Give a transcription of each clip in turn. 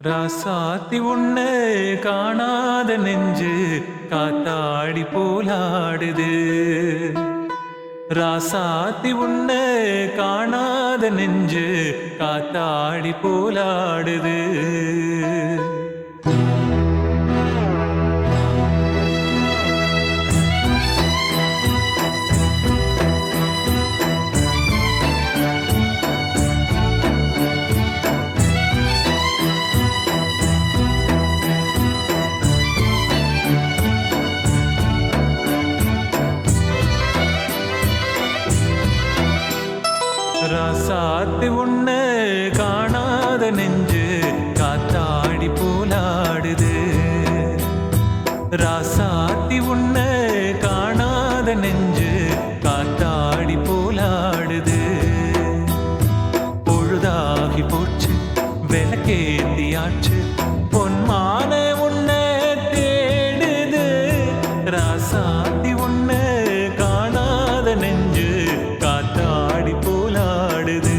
ராசாத்தி உன்னை காணாத நெஞ்சு காத்தாடி போலாடுது. ராசாத்தி உன்னை காணாத நெஞ்சு காத்தாடி போலாடுது. ராசாத்தி உன்னை காணாத நெஞ்சு காத்தாடி போலாடுது. ராசாத்தி உன்னை காணாத நெஞ்சு காத்தாடி போலாடுது. பொழுதாகி போச்சு விளக்கேத்தியாச்சு பொன்மான உன்னை தேடுது. ராசாத்தி உன்னை காணாத நெஞ்சு காத்தாடி போலாடுது.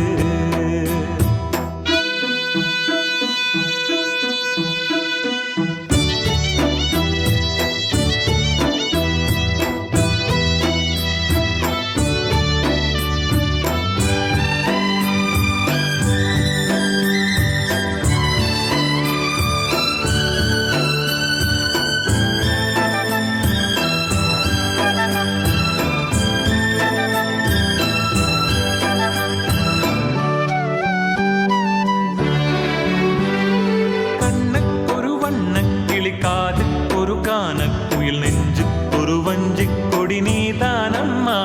ஒரு கானக்குயில் நெஞ்சு ஒரு வஞ்சி கொடி நீதானம்மா.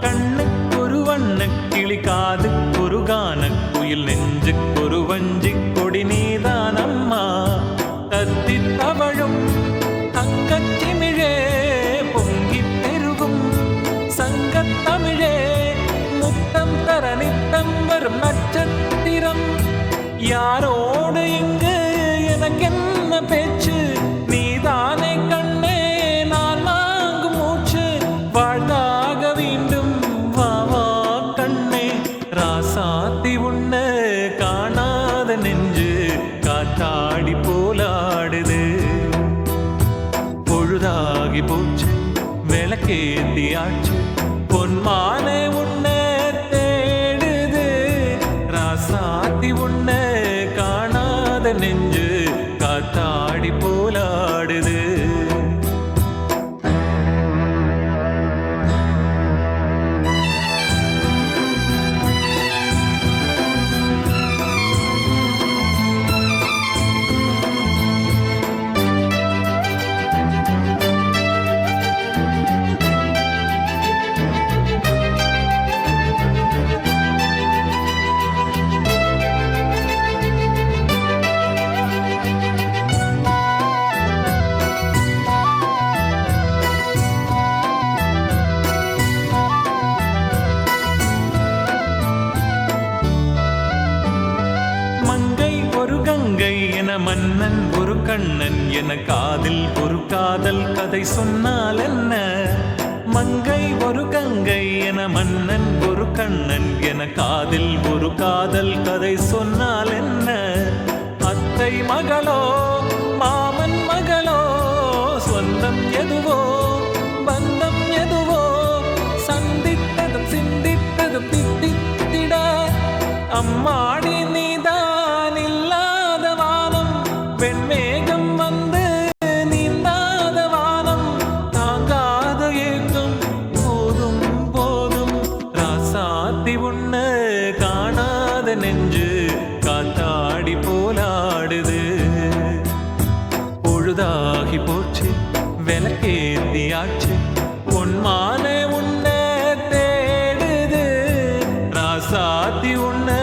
கண்ணுக்கு ஒரு வண்ண கிளி காது ஒரு கானக்குயில் நெஞ்சு ஒரு வஞ்சி கொடி நீதானம்மா. தத்தி தவழும் தங்கச்சிமிழே பொங்கி பெருகும் சங்கத்தமிழே முத்தம் தர நித்தம் வரும் நட்சத்திரம். யாரோடு இங்கு எனக்கு என்ன பேச்சு நீதானே கண்ணே நான் வாங்கும் மூச்சு. வாழ்ந்தாக வேண்டும் வா வா கண்ணே. ராசாத்தி உன்னை காணாத நெஞ்சு காத்தாடி போலாடுது. பொழுதாகி போச்சு விளக்கேத்தியாச்சு பொன்மானே உன்னை தேடுது. ராசாத்தி உன்னை காணாத நெஞ்சு காத்தாடி போலாடுது. கங்கை என மன்னன் ஒரு கண்ணன் என காதில் ஒரு காதல் கதை சொன்னால் என்ன. மங்கை ஒரு கங்கை என மன்னன் ஒரு கண்ணன் என காதில் ஒரு காதல் கதை சொன்னால் என்ன. அத்தை மகளோ மாமன் மகளோ சொந்தம் எதுவோ பந்தம் எதுவோ சந்தித்ததும் சிந்தித்ததும் தித்தித்திட அம்மாடி நீதான் இல்லாத வானம். வெண்மேகம் வந்து நீந்தாத வானம் தாங்காத ஏக்கம் போதும் போதும். ராசாத்தி உன்னை காணாத நெஞ்சு காத்தாடி போலாடுது. பொழுதாகி போச்சு விளக்கேத்தியாச்சு பொன்மான உன்னை தேடுது. ராசாத்தி உன்னை